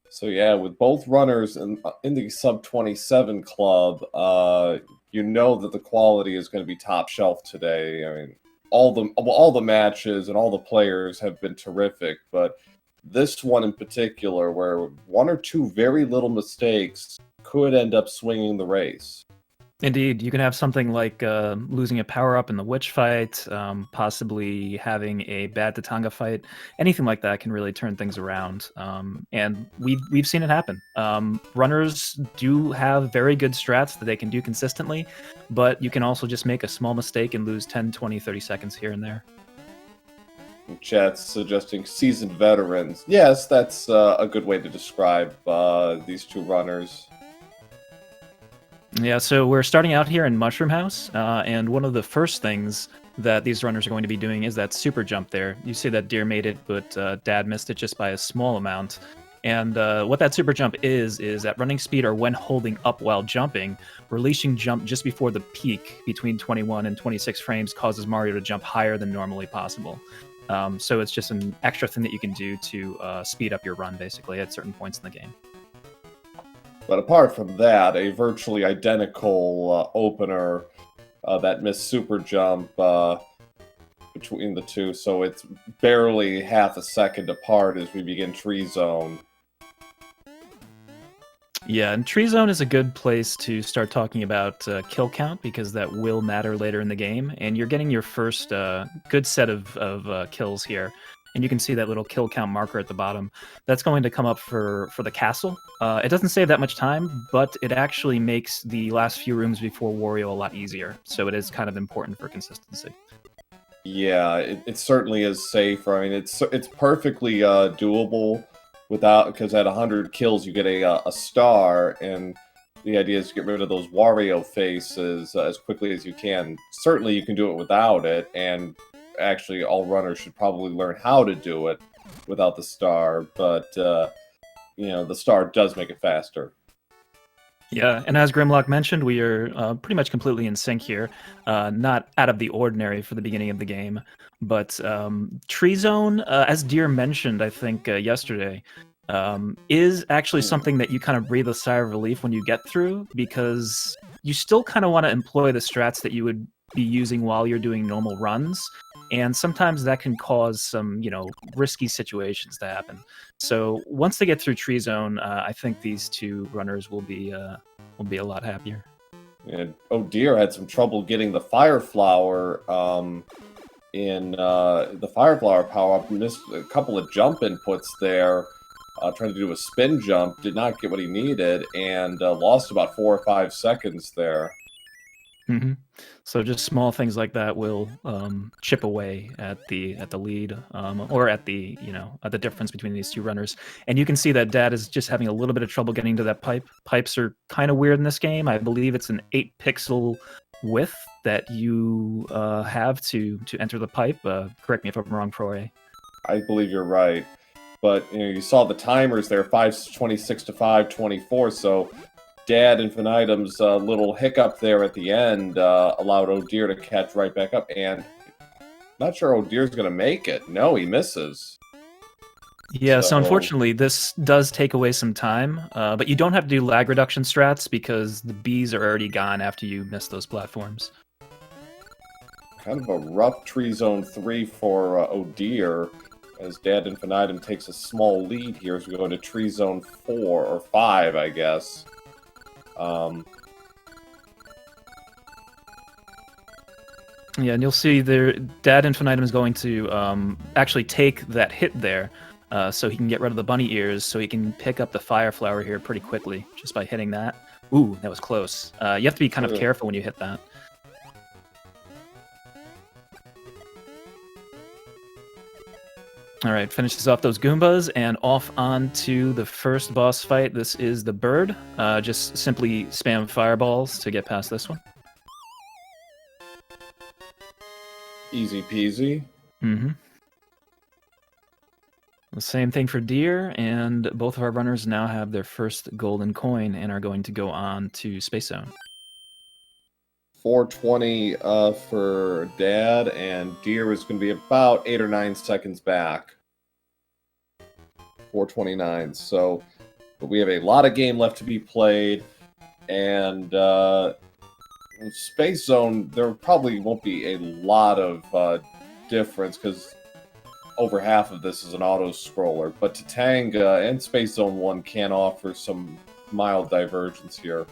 So yeah, with both runners in the sub 27 club, you know that the quality is going to be top shelf today. I mean, all the matches and all the players have been terrific, but this one in particular, where one or two very little mistakes could end up swinging the race. Indeed, you can have something like losing a power-up in the witch fight, possibly having a bad tatanga fight. Anything like that can really turn things around, and we've seen it happen. Runners do have very good strats that they can do consistently, but you can also just make a small mistake and lose 10, 20, 30 seconds here and there. Chat's suggesting seasoned veterans. Yes, that's a good way to describe these two runners. Yeah, so we're starting out here in Mushroom House, and one of the first things that these runners are going to be doing is that super jump there. You see that Deer made it, but Dad missed it just by a small amount. And what that super jump is at running speed or when holding up while jumping, releasing jump just before the peak between 21 and 26 frames causes Mario to jump higher than normally possible. So it's just an extra thing that you can do to speed up your run, basically, at certain points in the game. But apart from that, a virtually identical opener that missed super jump between the two, so it's barely half a second apart as we begin Tree Zone. Yeah, and Tree Zone is a good place to start talking about kill count, because that will matter later in the game, and you're getting your first good set of kills here. And you can see that little kill count marker at the bottom. That's going to come up for the castle. It doesn't save that much time, but it actually makes the last few rooms before Wario a lot easier. So it is kind of important for consistency. Yeah, it certainly is safer. I mean, it's perfectly doable because at 100 kills you get a star, and the idea is to get rid of those Wario faces as quickly as you can. Certainly you can do it without it, and actually all runners should probably learn how to do it without the star, but you know, the star does make it faster. Yeah, and as Grimlock mentioned, we are pretty much completely in sync here. Not out of the ordinary for the beginning of the game, but Tree Zone, as Deer mentioned, I think yesterday, is actually something that you kind of breathe a sigh of relief when you get through, because you still kind of want to employ the strats that you would be using while you're doing normal runs, and sometimes that can cause some, risky situations to happen. So once they get through Tree Zone, I think these two runners will be a lot happier. And Oh Deer had some trouble getting the Fire Flower in the Fire Flower power-up. Missed a couple of jump inputs there. Trying to do a spin jump, did not get what he needed, and lost about 4 or 5 seconds there. Mm-hmm. So just small things like that will chip away at the lead, or at the at the difference between these two runners. And you can see that Dad is just having a little bit of trouble getting to that pipe. Pipes are kind of weird in this game. I believe it's an 8-pixel width that you have to enter the pipe. Correct me if I'm wrong, Troy. I believe you're right, but you saw the timers there, 5:26 to 5:24, so dadinfinitum's little hiccup there at the end allowed Oh Deer to catch right back up, and not sure Oh Deer's going to make it. No, he misses. Yeah, so unfortunately, this does take away some time, but you don't have to do lag reduction strats because the bees are already gone after you miss those platforms. Kind of a rough Tree Zone 3 for Oh Deer, as dadinfinitum takes a small lead here as we go into Tree Zone 4, or 5, I guess. Yeah, and you'll see there, dadinfinitum is going to actually take that hit there, so he can get rid of the bunny ears, so he can pick up the Fire Flower here pretty quickly, just by hitting that. Ooh, that was close. You have to be kind of careful when you hit that. All right, finishes off those Goombas, and off on to the first boss fight. This is the bird. Just simply spam fireballs to get past this one. Easy peasy. Mm-hmm. The same thing for Deer, and both of our runners now have their first golden coin and are going to go on to Space Zone. 420 for Dad, and Deer is going to be about 8 or 9 seconds back. 4:29. So, but we have a lot of game left to be played, and Space Zone, there probably won't be a lot of difference because over half of this is an auto-scroller, but Tatanga and Space Zone 1 can offer some mild divergence here.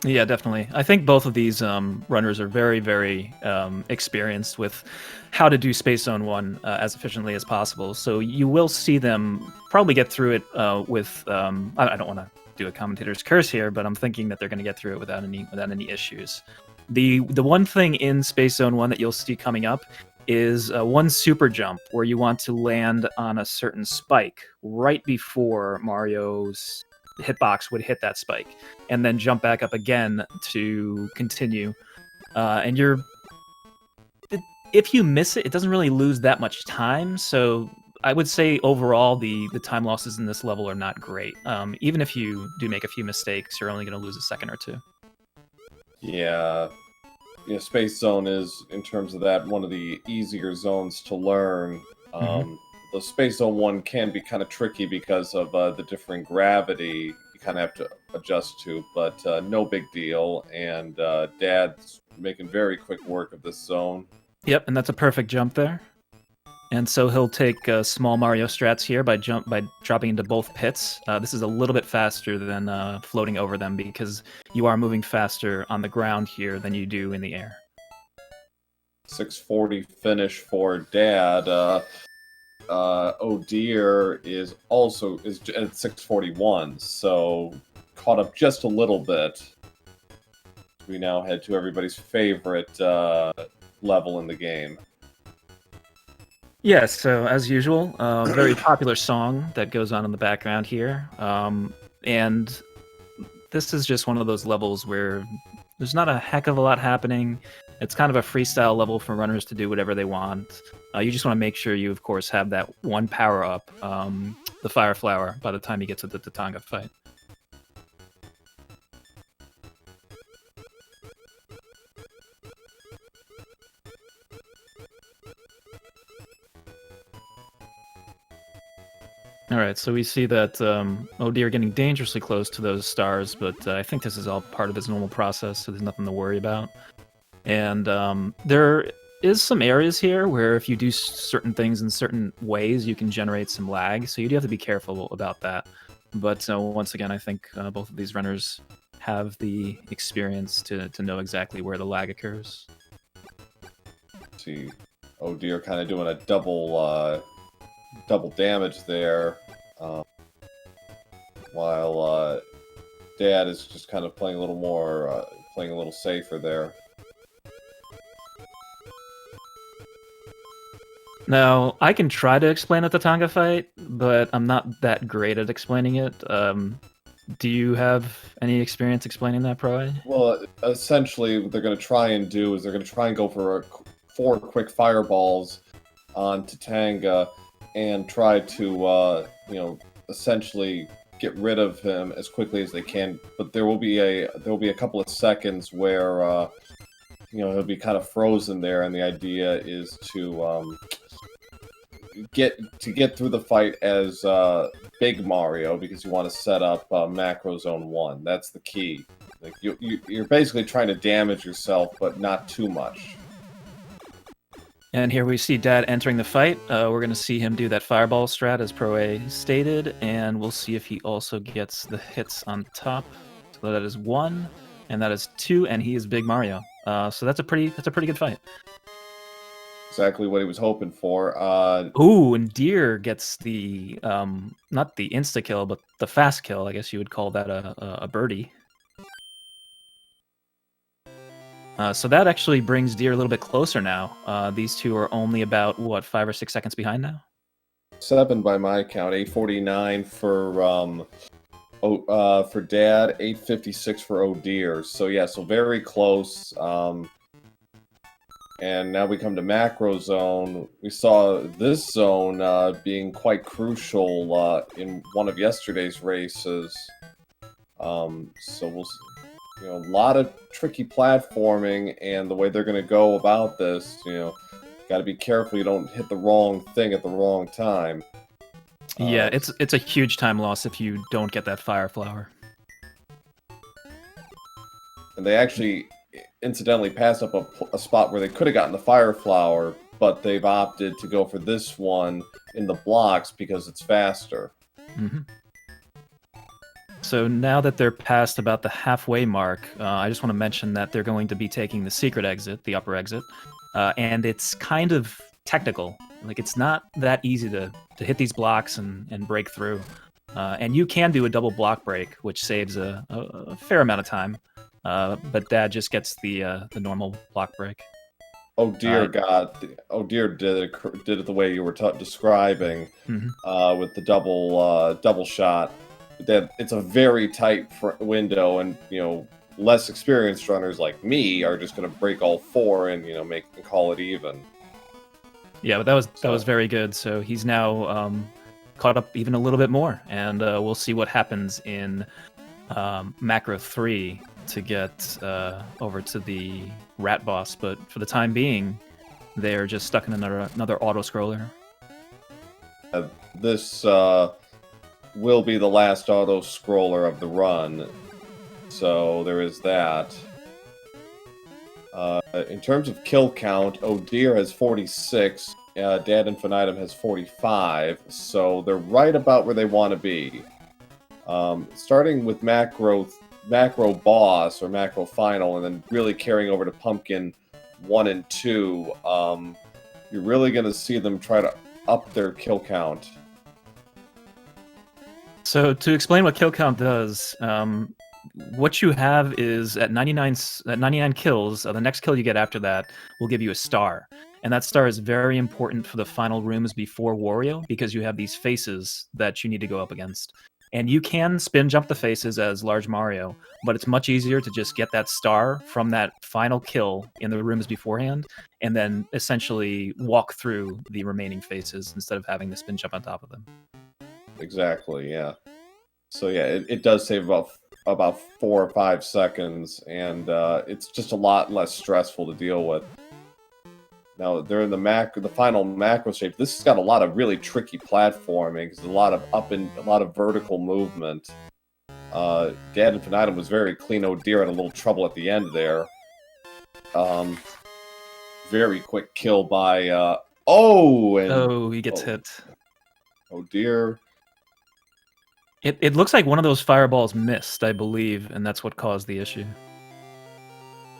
Yeah, definitely. I think both of these runners are very, very experienced with how to do Space Zone 1 as efficiently as possible. So you will see them probably get through it with... I don't want to do a commentator's curse here, but I'm thinking that they're going to get through it without any issues. The one thing in Space Zone 1 that you'll see coming up is one super jump where you want to land on a certain spike right before Mario's hitbox would hit that spike, and then jump back up again to continue. And if you miss it, it doesn't really lose that much time. So I would say overall the time losses in this level are not great. Even if you do make a few mistakes, you're only going to lose a second or two. Yeah. Yeah, Space Zone is, in terms of that, one of the easier zones to learn. The Space Zone 1 can be kind of tricky because of the different gravity you kind of have to adjust to, but no big deal. And Dad's making very quick work of this zone. Yep, and that's a perfect jump there. And so he'll take small Mario strats here by dropping into both pits. This is a little bit faster than floating over them because you are moving faster on the ground here than you do in the air. 640 finish for Dad. Oh dear is at 641, so caught up just a little bit. We now head to everybody's favorite level in the game. Yes, so as usual, very popular song that goes on in the background here. And this is just one of those levels where there's not a heck of a lot happening. It's kind of a freestyle level for runners to do whatever they want. You just want to make sure you, of course, have that one power-up, the Fire Flower, by the time you get to the Tatanga fight. Alright, so we see that oh dear, getting dangerously close to those stars, but I think this is all part of his normal process, so there's nothing to worry about. And there is some areas here where if you do certain things in certain ways, you can generate some lag, so you do have to be careful about that. But once again, I think both of these runners have the experience to know exactly where the lag occurs. See, oh dear, kind of doing a double damage there, while Dad is just kind of playing a little more, playing a little safer there. Now, I can try to explain the Tatanga fight, but I'm not that great at explaining it. Do you have any experience explaining that, Pro? Well, essentially, what they're going to try and do is they're going to try and go for 4 quick fireballs on Tatanga and try to, essentially get rid of him as quickly as they can. But there will be a couple of seconds where, he'll be kind of frozen there, and the idea is to get through the fight as Big Mario, because you want to set up Macro Zone 1. That's the key. Like you're basically trying to damage yourself, but not too much. And here we see Dad entering the fight. We're going to see him do that fireball strat as Pro stated, and we'll see if he also gets the hits on top. So that is 1, and that is 2, and he is Big Mario. So that's a pretty good fight. Exactly what he was hoping for. Ooh, and Deer gets the not the insta kill, but the fast kill. I guess you would call that a birdie. So that actually brings Deer a little bit closer now. These two are only about, what, 5 or 6 seconds behind now? 7 by my count. 8:49 for Dad. 8:56 for Oh Dear. So yeah, so very close. And now we come to Macro Zone. We saw this zone being quite crucial in one of yesterday's races. So we'll see. A lot of tricky platforming, and the way they're going to go about this, got to be careful you don't hit the wrong thing at the wrong time. Yeah, it's a huge time loss if you don't get that fire flower. And they actually, incidentally, passed up a spot where they could have gotten the fire flower, but they've opted to go for this one in the blocks because it's faster. Mm-hmm. So now that they're past about the halfway mark, I just want to mention that they're going to be taking the secret exit, the upper exit, and it's kind of technical. Like, it's not that easy to hit these blocks and break through. And you can do a double block break, which saves a fair amount of time. But Dad just gets the normal block break. Oh dear God! Oh dear, did it the way you were describing, with the double shot. That it's a very tight window, and less experienced runners like me are just going to break all four and call it even. Yeah, but that was very good. So he's now caught up even a little bit more, and we'll see what happens in Macro 3 to get over to the rat boss. But for the time being, they're just stuck in another auto scroller. This will be the last auto scroller of the run, so there is that. In terms of kill count, Oh Dear has 46, dadinfinitum has 45, so they're right about where they want to be. Starting with macro boss or macro final, and then really carrying over to pumpkin 1 and 2, you're really going to see them try to up their kill count. So to explain what kill count does, what you have is at 99 kills, the next kill you get after that will give you a star. And that star is very important for the final rooms before Wario, because you have these faces that you need to go up against. And you can spin jump the faces as Large Mario, but it's much easier to just get that star from that final kill in the rooms beforehand, and then essentially walk through the remaining faces instead of having to spin jump on top of them. Exactly, yeah. So yeah, it does save about 4 or 5 seconds, and it's just a lot less stressful to deal with. Now they're in the final macro shape. This has got a lot of really tricky platforming. There's a lot of a lot of vertical movement. dadinfinitum was very clean. Oh Dear had a little trouble at the end there. Very quick kill by he gets hit. Oh Dear. It looks like one of those fireballs missed, I believe, and that's what caused the issue.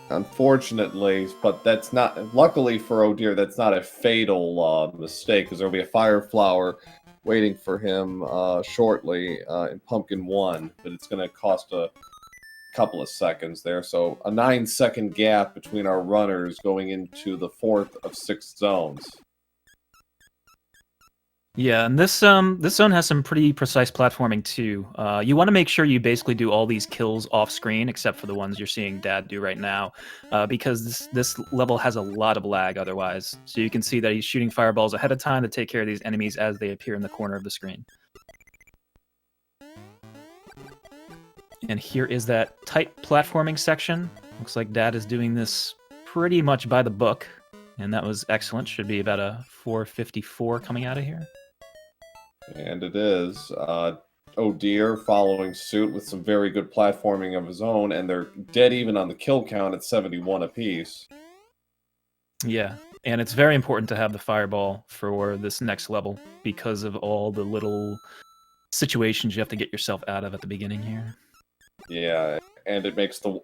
Unfortunately, but that's not. Luckily for Oh Dear, that's not a fatal mistake, because there'll be a fire flower waiting for him shortly in Pumpkin 1, but it's going to cost a couple of seconds there. So a 9-second gap between our runners going into the 4th of 6 zones. Yeah, and this zone has some pretty precise platforming too. You want to make sure you basically do all these kills off screen, except for the ones you're seeing Dad do right now, because this level has a lot of lag otherwise. So you can see that he's shooting fireballs ahead of time to take care of these enemies as they appear in the corner of the screen. And here is that tight platforming section. Looks like Dad is doing this pretty much by the book, and that was excellent. Should be about a 454 coming out of here. And it is. Oh Dear following suit with some very good platforming of his own, and they're dead even on the kill count at 71 apiece. Yeah, and it's very important to have the fireball for this next level because of all the little situations you have to get yourself out of at the beginning here. Yeah, and it makes the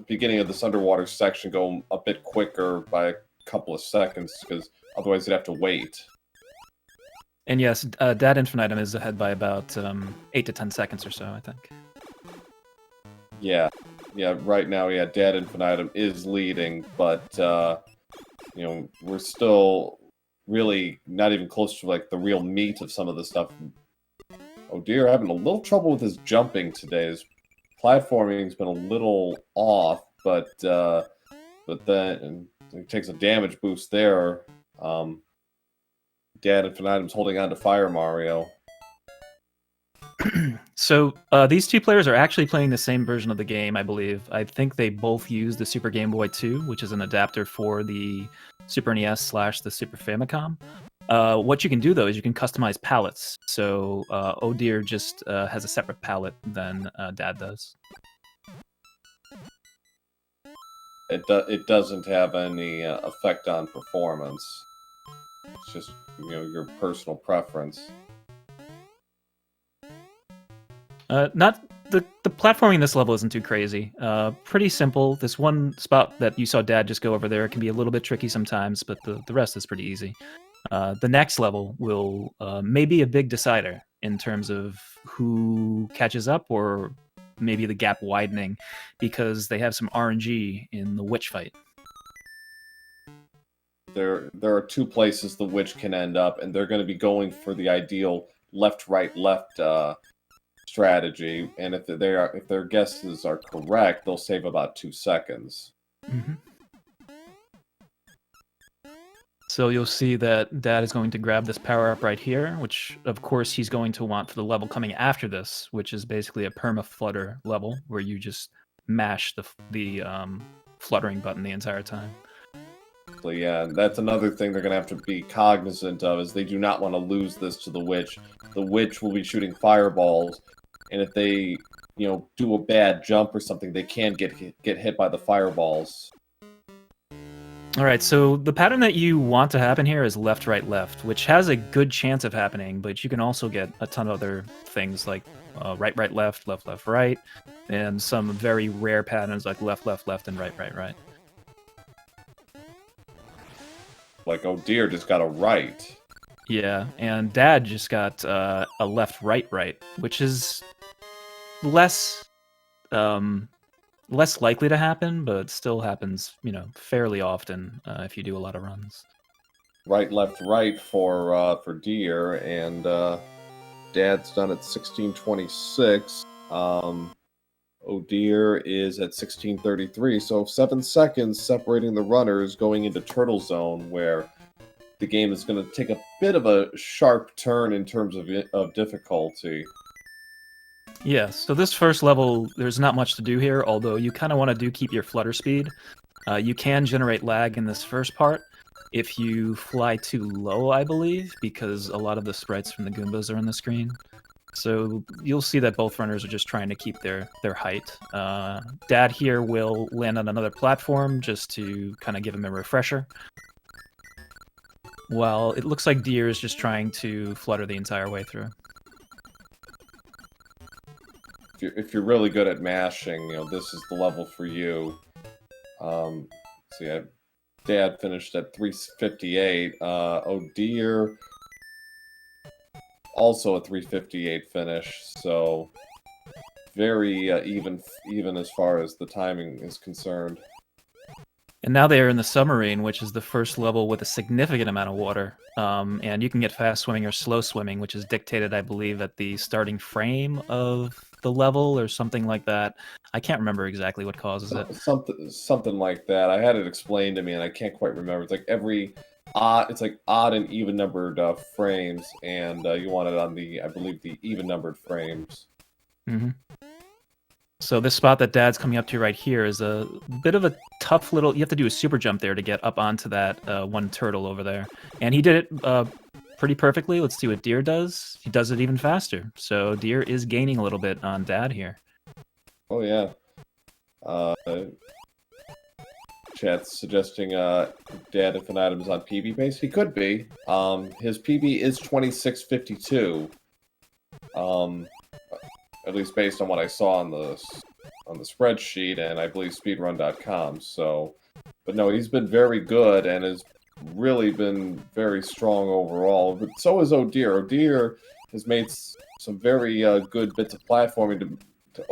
beginning of this underwater section go a bit quicker by a couple of seconds, because otherwise you'd have to wait. And yes, dadinfinitum is ahead by about 8 to 10 seconds or so, I think. Yeah, right now, yeah, dadinfinitum is leading, but, we're still really not even close to, like, the real meat of some of the stuff. Oh Dear, having a little trouble with his jumping today. His platforming's been a little off, but then he takes a damage boost there. dadinfinitum's holding on to Fire Mario. So these two players are actually playing the same version of the game, I believe. I think they both use the Super Game Boy 2, which is an adapter for the Super NES / the Super Famicom. What you can do though is you can customize palettes. So Oh Dear just has a separate palette than Dad does. It doesn't have any effect on performance. It's just, you know, your personal preference. Not the platforming in this level isn't too crazy. Pretty simple. This one spot that you saw Dad just go over there can be a little bit tricky sometimes, but the rest is pretty easy. The next level will maybe a big decider in terms of who catches up, or maybe the gap widening, because they have some RNG in the witch fight. There are two places the witch can end up, and they're going to be going for the ideal left, right, left strategy. And if their guesses are correct, they'll save about 2 seconds. Mm-hmm. So you'll see that Dad is going to grab this power-up right here, which of course he's going to want for the level coming after this, which is basically a perma-flutter level, where you just mash the fluttering button the entire time. So yeah, that's another thing they're going to have to be cognizant of, is they do not want to lose this to the witch. The witch will be shooting fireballs, and if they, you know, do a bad jump or something, they can get hit by the fireballs. All right, so the pattern that you want to happen here is left, right, left, which has a good chance of happening, but you can also get a ton of other things like right, right, left, left, left, right, and some very rare patterns like left, left, left, and right, right, right. Like, oh dear, just got a right. Yeah, and Dad just got a left, right, right, which is less less likely to happen, but still happens, you know, fairly often if you do a lot of runs. Right, left, right for deer, and Dad's done at 16:26. Oh dear is at 16:33, so 7 seconds separating the runners going into Turtle Zone, where the game is going to take a bit of a sharp turn in terms of difficulty. Yeah, so this first level, there's not much to do here, although you kind of want to keep your flutter speed. You can generate lag in this first part if you fly too low, I believe, because a lot of the sprites from the Goombas are on the screen. So you'll see that both runners are just trying to keep their height. Dad here will land on another platform just to kind of give him a refresher, while it looks like Deer is just trying to flutter the entire way through. If you're really good at mashing, you know, this is the level for you. Dad finished at 3:58. Oh dear, also a 3:58 finish. So very even as far as the timing is concerned. And now they are in the Submarine, which is the first level with a significant amount of water. And you can get fast swimming or slow swimming, which is dictated, I believe, at the starting frame of the level or something like that. I can't remember exactly what causes it. Something like that. I had it explained to me, and I can't quite remember. It's like it's like odd and even numbered frames, and you want it on I believe, the even numbered frames. Mm-hmm. So this spot that Dad's coming up to right here is a bit of a tough little... You have to do a super jump there to get up onto that one turtle over there. And he did it pretty perfectly. Let's see what Deer does. He does it even faster. So Deer is gaining a little bit on Dad here. Oh, yeah. Chat's suggesting dadinfinitum is on PB base. He could be. His PB is 2652. At least based on what I saw on the spreadsheet, and I believe speedrun.com. So, but no, he's been very good and has really been very strong overall. But so is Oh Dear. Oh Dear has made some very good bits of platforming to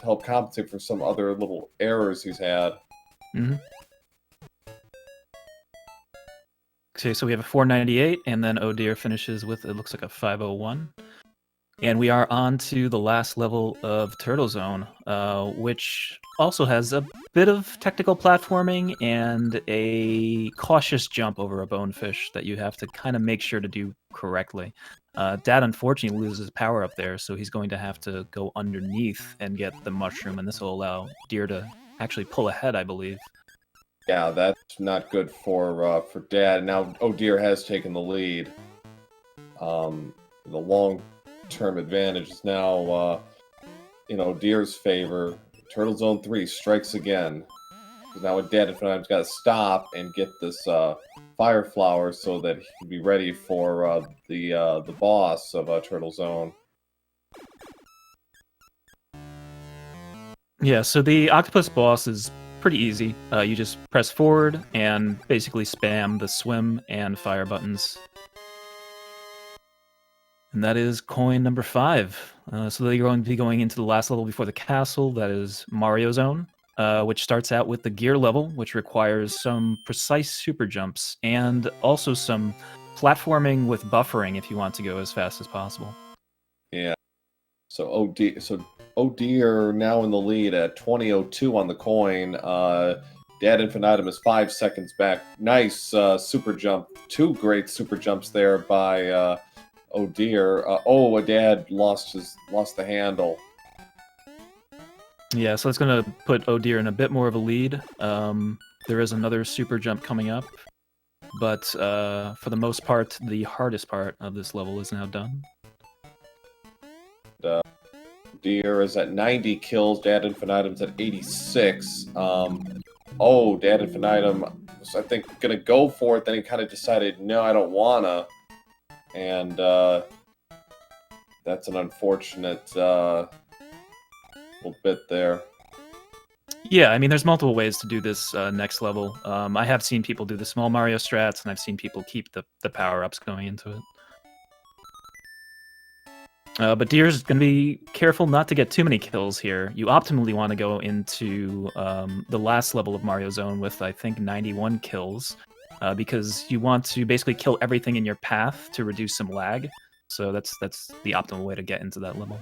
help compensate for some other little errors he's had. Mm-hmm. Okay, so we have a 498, and then Oh Dear finishes with, it looks like a 501. And we are on to the last level of Turtle Zone, which also has a bit of technical platforming and a cautious jump over a bonefish that you have to kind of make sure to do correctly. Dad unfortunately loses power up there, so he's going to have to go underneath and get the mushroom, and this will allow Deer to actually pull ahead, I believe. Yeah, that's not good for Dad. Now, oh dear has taken the lead. The long-term advantage is now in Oh dear's favor. Turtle Zone 3 strikes again. Because now dadinfinitum's got to stop and get this fire flower so that he can be ready for the boss of Turtle Zone. Yeah, so the octopus boss is pretty easy. You just press forward and basically spam the swim and fire buttons. And that is coin number 5. So they're going to be going into the last level before the castle. That is Mario Zone, which starts out with the gear level, which requires some precise super jumps and also some platforming with buffering if you want to go as fast as possible. Yeah. So oh dear now in the lead at 20:02 on the coin. Dadinfinitum is 5 seconds back. Nice super jump. 2 great super jumps there by oh dear. Dad lost the handle. Yeah, so it's going to put Oh dear in a bit more of a lead. There is another super jump coming up, but for the most part, the hardest part of this level is now done. Deer is at 90 kills. Dadinfinitum's at 86. Dadinfinitum was, I think, gonna go for it. Then he kind of decided, no, I don't wanna. And that's an unfortunate little bit there. Yeah, I mean, there's multiple ways to do this next level. I have seen people do the small Mario strats, and I've seen people keep the power-ups going into it. But Deer's going to be careful not to get too many kills here. You optimally want to go into the last level of Mario Zone with, I think, 91 kills, because you want to basically kill everything in your path to reduce some lag. So that's the optimal way to get into that level.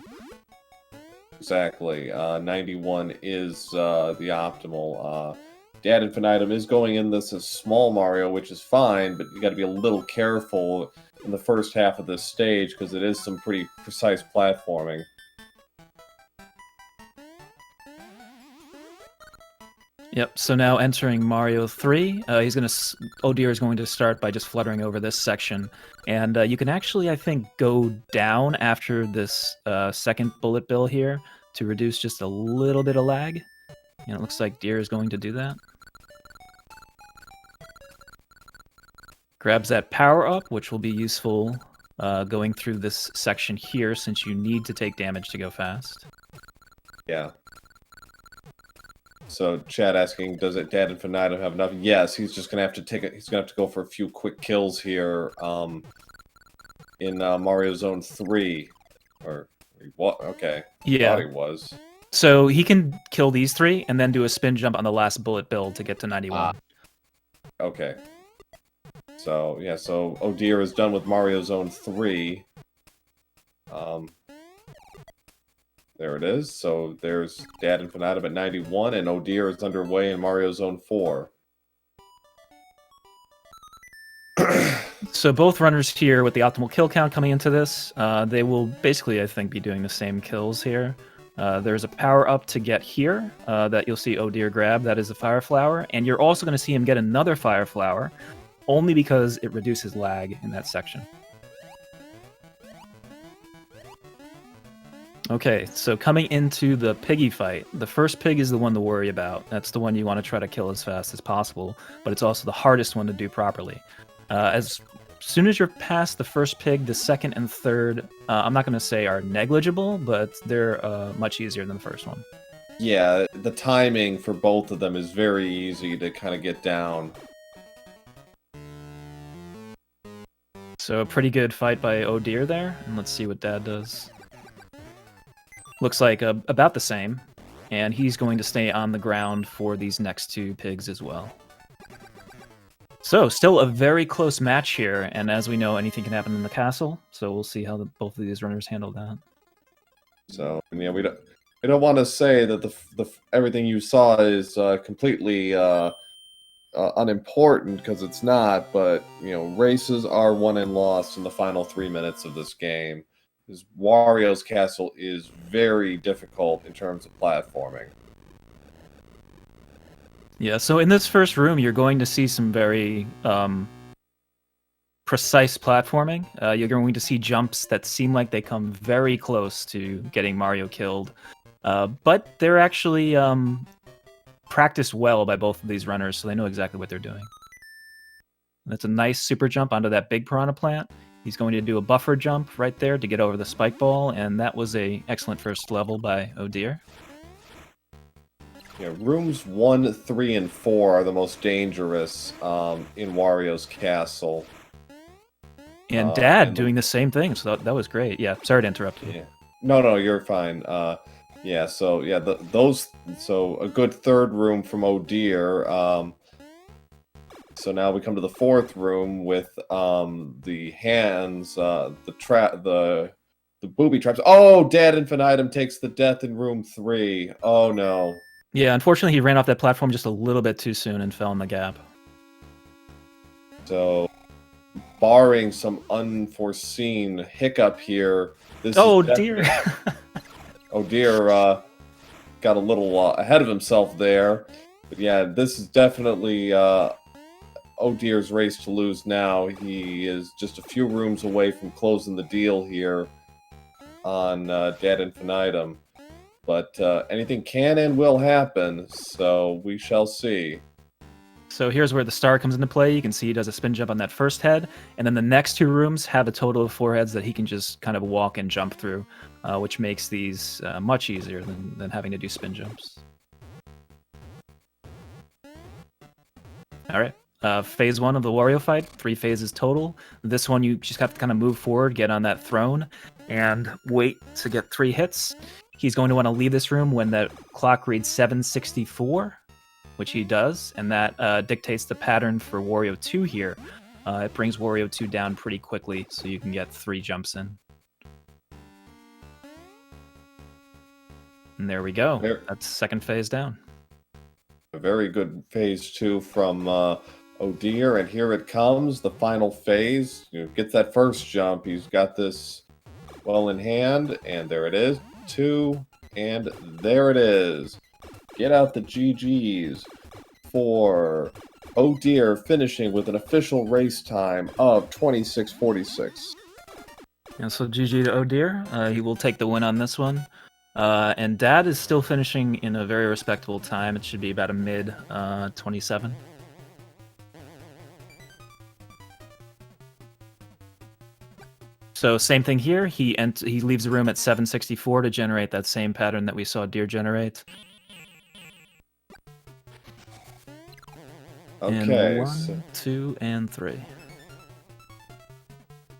Exactly. 91 is the optimal. Dadinfinitum is going in this as small Mario, which is fine, but you got to be a little careful in the first half of this stage because it is some pretty precise platforming. Yep, so now entering Mario 3, Oh dear is going to start by just fluttering over this section. And you can actually, I think, go down after this second bullet bill here to reduce just a little bit of lag. And it looks like Deer is going to do that. Grabs that power-up, which will be useful going through this section here, since you need to take damage to go fast. Yeah. So, Chad asking, does Dadinfinitum have enough? Yes, he's just gonna have to he's gonna have to go for a few quick kills here. In Mario Zone 3, or what? Okay, Yeah. thought he was. So he can kill these 3 and then do a spin jump on the last bullet bill to get to 91. Okay. So yeah, so Oh dear is done with Mario Zone 3. There it is. So there's Dadinfinitum at 91, and Oh dear is underway in Mario Zone 4. So both runners here with the optimal kill count coming into this, they will basically, I think, be doing the same kills here. There's a power-up to get here that you'll see Oh dear grab. That is a fire flower. And you're also going to see him get another fire flower, only because it reduces lag in that section. Okay, so coming into the piggy fight, the first pig is the one to worry about. That's the one you want to try to kill as fast as possible, but it's also the hardest one to do properly. As soon as you're past the first pig, the second and third, I'm not going to say are negligible, but they're much easier than the first one. Yeah, the timing for both of them is very easy to kind of get down. So a pretty good fight by Oh dear there, and let's see what Dad does. Looks like about the same, and he's going to stay on the ground for these next 2 pigs as well. So, still a very close match here, and as we know, anything can happen in the castle, so we'll see how both of these runners handle that. So, yeah, we don't want to say that the everything you saw is completely unimportant, because it's not, but, you know, races are won and lost in the final 3 minutes of this game. Because Wario's castle is very difficult in terms of platforming. Yeah, so in this first room, you're going to see some very precise platforming. You're going to see jumps that seem like they come very close to getting Mario killed, but they're actually practiced well by both of these runners, so they know exactly what they're doing. That's a nice super jump onto that big piranha plant. He's going to do a buffer jump right there to get over the spike ball, and that was a excellent first level by Oh Dear. Yeah, rooms 1, 3, and 4 are the most dangerous in Wario's castle. And Dad doing the same thing, so that was great. Yeah, sorry to interrupt you. Yeah. No, you're fine. Yeah, so yeah, so a good third room from Oh Dear. So now we come to the fourth room with the hands, the booby traps. Oh, dadinfinitum takes the death in room 3. Oh no. Yeah, unfortunately, he ran off that platform just a little bit too soon and fell in the gap. So, barring some unforeseen hiccup here, this Oh is dear. Oh Dear got a little ahead of himself there. But yeah, this is definitely Oh Dear's race to lose now. He is just a few rooms away from closing the deal here on dadinfinitum. But anything can and will happen, so we shall see. So here's where the star comes into play. You can see he does a spin jump on that first head, and then the next two rooms have a total of 4 heads that he can just kind of walk and jump through, which makes these much easier than having to do spin jumps. All right. Phase 1 of the Wario fight, 3 phases total. This one, you just have to kind of move forward, get on that throne, and wait to get 3 hits. He's going to want to leave this room when the clock reads 764, which he does, and that dictates the pattern for Wario 2 here. It brings Wario 2 down pretty quickly, so you can get 3 jumps in. And there we go. That's second phase down. A very good phase 2 from Oh Dear, and here it comes, the final phase. Gets that first jump. He's got this well in hand, and there it is. 2, and there it is. Get out the GGs for Oh Dear, finishing with an official race time of 26:46. Yeah, so GG to Oh Dear. He will take the win on this one. And Dad is still finishing in a very respectable time. It should be about a mid 27. So same thing here. He leaves the room at 764 to generate that same pattern that we saw Deer generate. Okay. And 1, 2, and 3.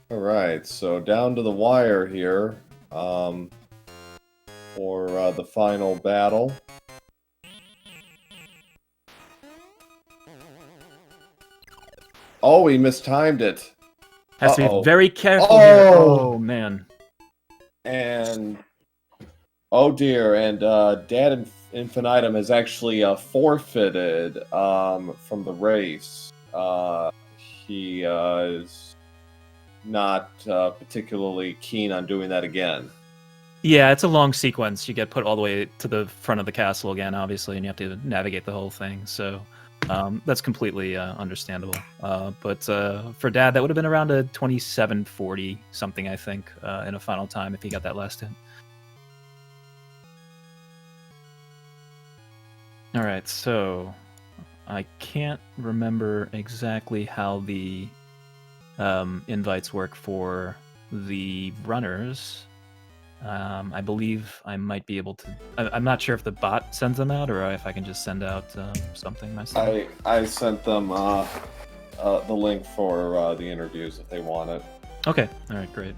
All right. So down to the wire here for the final battle. Oh, he mistimed it. Has to be very careful here. Oh, man. And Oh Dear, and dadinfinitum has actually forfeited from the race. He is not particularly keen on doing that again. Yeah, it's a long sequence. You get put all the way to the front of the castle again, obviously, and you have to navigate the whole thing. So that's completely understandable. But for Dad, that would have been around a 27:40 something, I think, in a final time if he got that last hit. All right, so I can't remember exactly how the invites work for the runners. I believe I might be able to... I'm not sure if the bot sends them out or if I can just send out something myself. I sent them the link for the interviews if they want it. Okay, all right, great.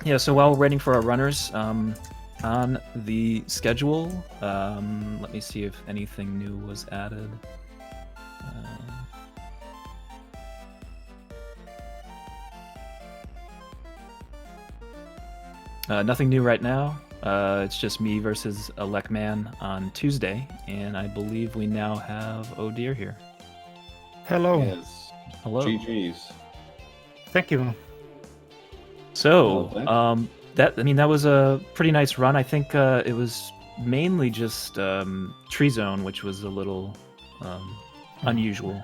Yeah, so while we're waiting for our runners, on the schedule, let me see if anything new was added. Nothing new right now. It's just me versus a Lekman on Tuesday, and I believe we now have Oh Dear here. Hello. Yes. Hello. GG's. Thank you. So, that was a pretty nice run. I think it was mainly just Tree Zone, which was a little unusual.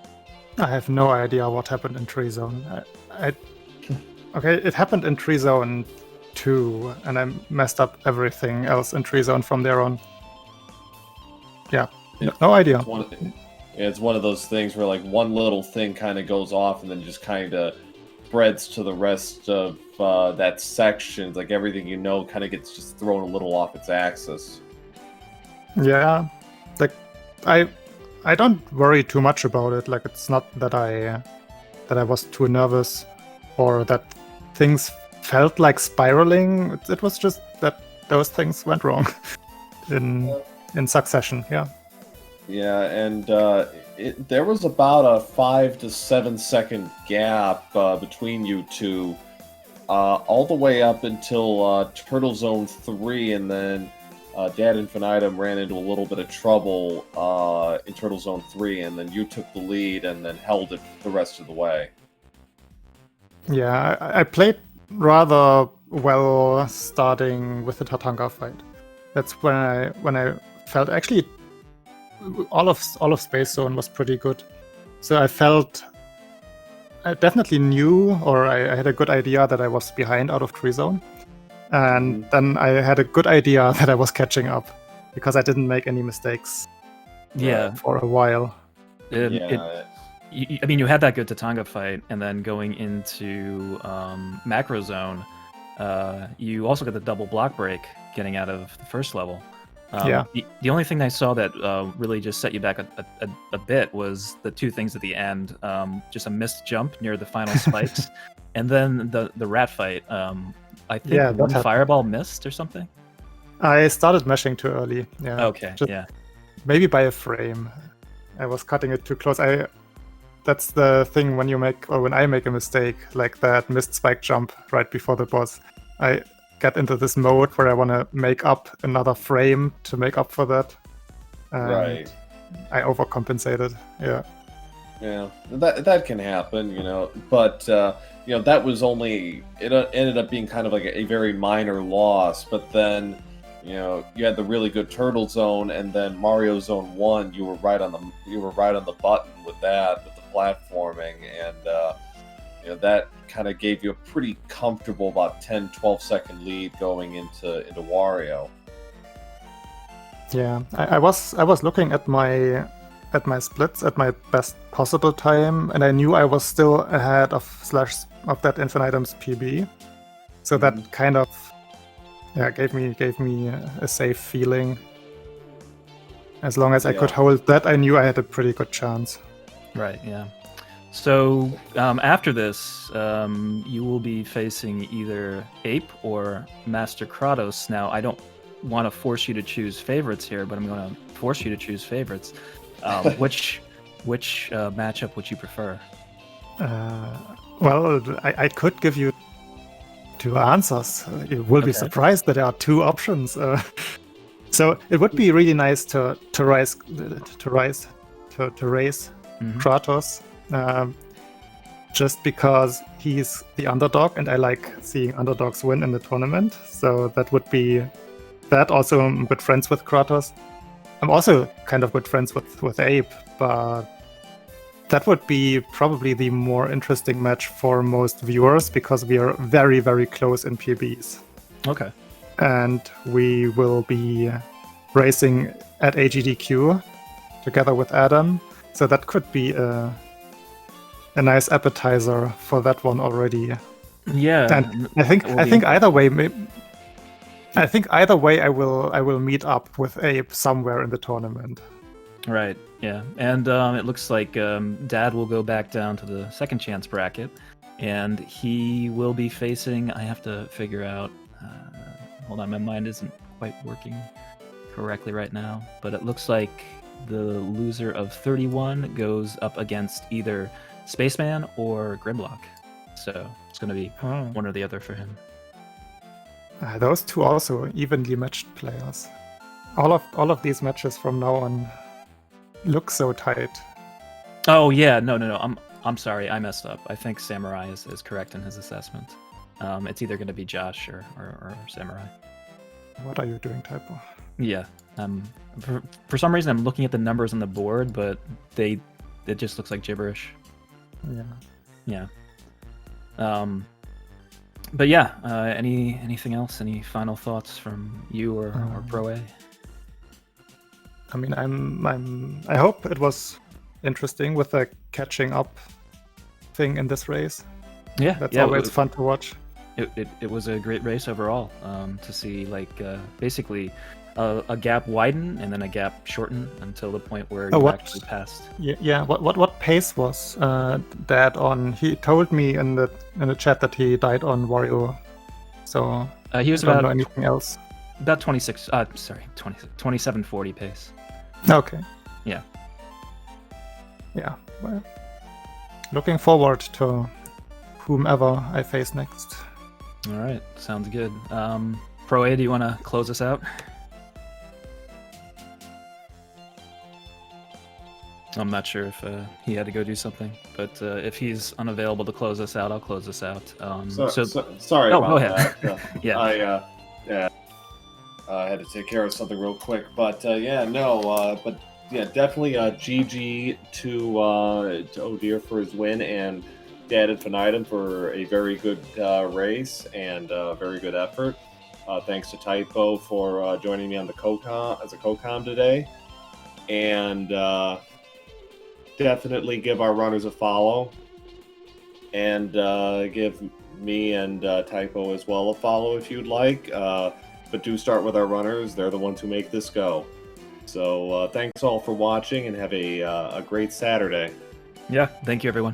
I have no idea what happened in Tree Zone. Okay, it happened in Tree Zone 2, and I messed up everything else in Tree Zone from there on. Yeah, no idea. It's one of those things where like one little thing kind of goes off and then just kind of spreads to the rest of that section. It's like everything you know kind of gets just thrown a little off its axis. Yeah, like I don't worry too much about it. Like it's not that I was too nervous or that things felt like spiraling. It was just that those things went wrong in succession. Yeah. Yeah, and there was about a 5 to 7 second gap between you two, all the way up until Turtle Zone 3, and then dadinfinitum ran into a little bit of trouble in Turtle Zone 3, and then you took the lead and then held it the rest of the way. Yeah, I played rather well starting with the Tatanga fight. That's when I felt actually all of Space Zone was pretty good. So I felt I definitely knew, or I had a good idea that I was behind out of Tree Zone. And then I had a good idea that I was catching up because I didn't make any mistakes for a while. I mean, you had that good Tatanga fight, and then going into Macro Zone, you also got the double block break getting out of the first level. The only thing I saw that really just set you back a bit was the two things at the end. Just a missed jump near the final spikes, and then the rat fight. I think one fireball missed or something. I started meshing too early. Yeah. Okay. Maybe by a frame. I was cutting it too close. That's the thing when I make a mistake, like that missed spike jump right before the boss. I get into this mode where I want to make up another frame to make up for that. Right. I overcompensated. Yeah. Yeah, that can happen, but that was only, it ended up being kind of like a very minor loss, but then you had the really good Turtle Zone, and then Mario Zone 1, you were right on the button with the platforming, and that kind of gave you a pretty comfortable about 10-12 second lead going into Wario. Yeah, I was looking at my splits at my best possible time, and I knew I was still ahead of dadinfinitum's PB. So that kind of gave me a safe feeling. As long as I could hold that, I knew I had a pretty good chance. Right, yeah. So after this, you will be facing either Ape or Master Kratos. Now, I don't want to force you to choose favorites here, but I'm going to force you to choose favorites. Which matchup would you prefer? Well, I could give you two answers. You will be surprised that there are two options. So it would be really nice to raise Kratos, just because he's the underdog, and I like seeing underdogs win in the tournament. So that would be that. Also, I'm good friends with Kratos. I'm also kind of good friends with Ape, but that would be probably the more interesting match for most viewers because we are very, very close in PBs. Okay. And we will be racing at AGDQ together with Adam, so that could be a nice appetizer for that one already. Yeah. And I think either way. I think either way, I will meet up with Abe somewhere in the tournament. Right. Yeah. And it looks like Dad will go back down to the second chance bracket, and he will be facing. I have to figure out. Hold on, my mind isn't quite working correctly right now, but it looks like the loser of 31 goes up against either Spaceman or Grimlock. So it's going to be one or the other for him. Those two also evenly matched players. All of these matches from now on look so tight. Oh yeah, no. I'm sorry, I messed up. I think Samurai is correct in his assessment. It's either going to be Josh or Samurai. What are you doing, Typo? Yeah. For some reason, I'm looking at the numbers on the board, but it just looks like gibberish. Yeah. Yeah. But yeah, anything else? Any final thoughts from you or Pro A? I mean, I hope it was interesting with the catching up thing in this race. Yeah, That's always fun to watch. It was a great race overall. To see basically a gap widen and then a gap shorten until the point where you actually passed. Yeah. What pace was Dad on? He told me in the chat that he died on Wario. So he was I don't know anything else. About 2740 pace. Okay. Yeah. Yeah. Well, looking forward to whomever I face next. All right, sounds good. Pro A, do you want to close us out? I'm not sure if he had to go do something, but if he's unavailable to close us out, I'll close us out. Sorry oh, about go ahead. that. Yeah. I had to take care of something real quick, but definitely GG to Odeer for his win and dadinfinitum for a very good race and very good effort. Thanks to Typo for joining me on the as a co-com today, and definitely give our runners a follow, and give me and Typo as well a follow if you'd like. But do start with our runners; they're the ones who make this go. So thanks all for watching, and have a great Saturday. Yeah, thank you, everyone.